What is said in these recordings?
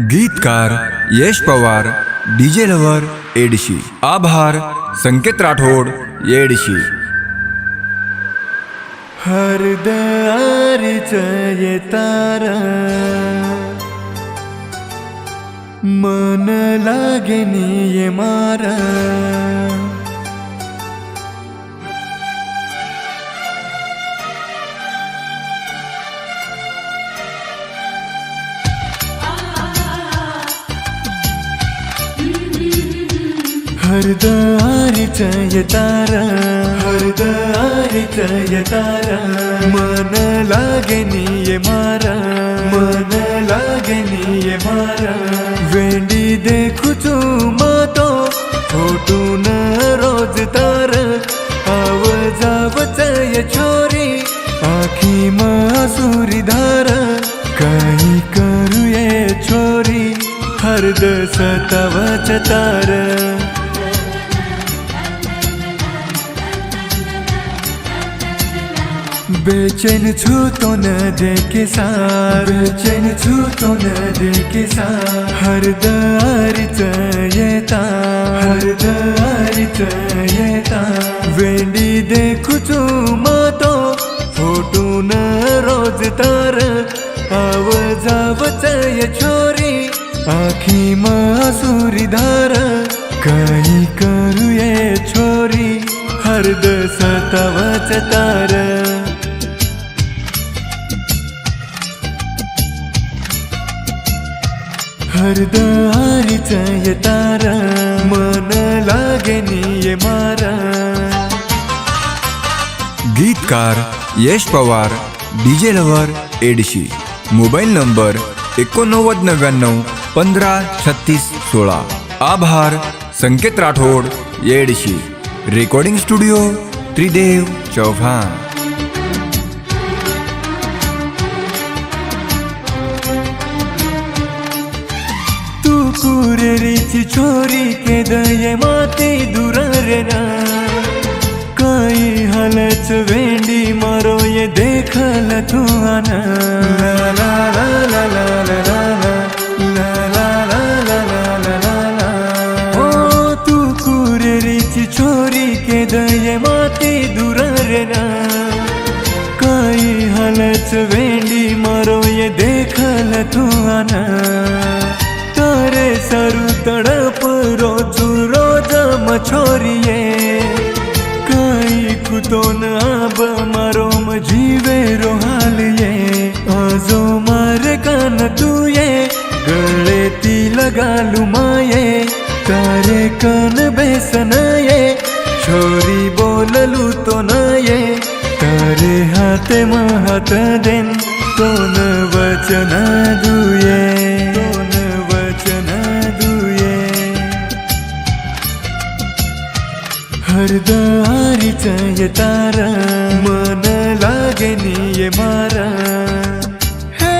गीतकार Yash Pawar, DJ lover एडशी. आभार संकेत राठोड येडशी. हरदारीच येतार मन लागे ये मारा. हरदारीच येतारा, हरदारीच येतारा मन लागे ये मारा, मन लागे ये मारा. वेंडी देखू तू मातो फोटून रोज तार. आवाजावच ये छोरी आखी मासुरी धार. काही करू ये छोरी हरद सतावच तार. बेचैन छू तो न देखे सार, बेचैन छू तो न देखे सार. हरदारीच येता, हरदारीच येता. वेंडी देखू तू मातो फोटून रोज तार. आवाजावच ये छोरी आखी मासुरी धार. काही करू ये छोरी हरद सतावच तार. हरदारीच येतार मन लागे ये मारा. गीतकार Yash Pawar, DJ lover Yedshi. Mobile number 8999 15 36 16. आभार संकेत राठोड येडशी. Recording studio Tridev Chauhan. कुरेरीची छोरी के दये माती दूर रे ना. काही हालच वेंडी मारो ये देखल तू आना. ला ला ला ला ला ला ला ला ला ला ला ला ला. ओ तू कुरेरीची छोरी के दये माती दूर रे ना. काही हालच वेंडी मारो ये देखल तू आना. तारे सरू तड़प रोज रोज मछोरिये. काही कुतो न आब मारो मजीवे रोहालिये. आजो मारे कान तू ये गले ती लगालू माये. तारे कान बेसन ये छोरी बोललू तो न ये. तारे हाथे हाथ देन तो न वचन दुये. हरदारीच येतार मन लागे ये मारा. हे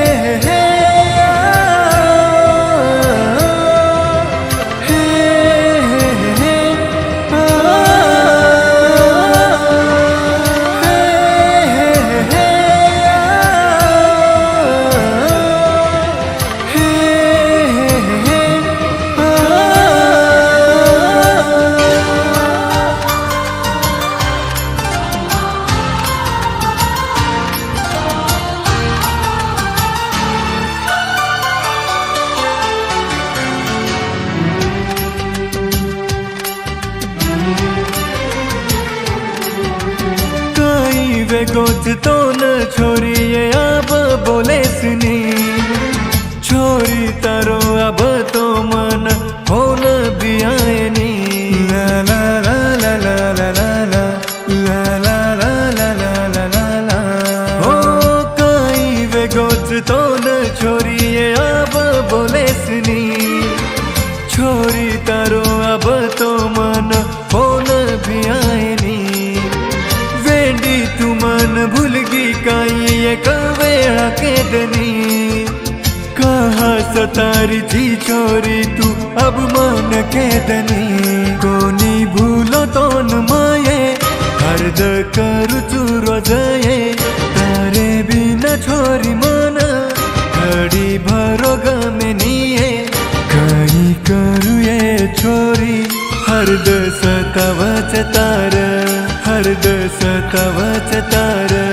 हे हे गोज तो न छोरी ये अब बोले सुनी. छोरी तारो अब तो मन हो न बियानी. ला ला ला ला ला ला ला ला ला ला ला ला ला ला. हो काई वे गोज तो न छोरी ये अब बोले सुनी. छोरी तारो अब तो मन हो न बियानी. वेंडी तू मन भूलगी काई ये कवेळा केदनी. कहा सतारी जी छोरी तू अब मन केदनी. कोनी भूलो तो न माये हरद करू तू रोजये. तारे बिना छोरी मन घडी भरो गम हरद सतावच तार, हरद सतावच तार.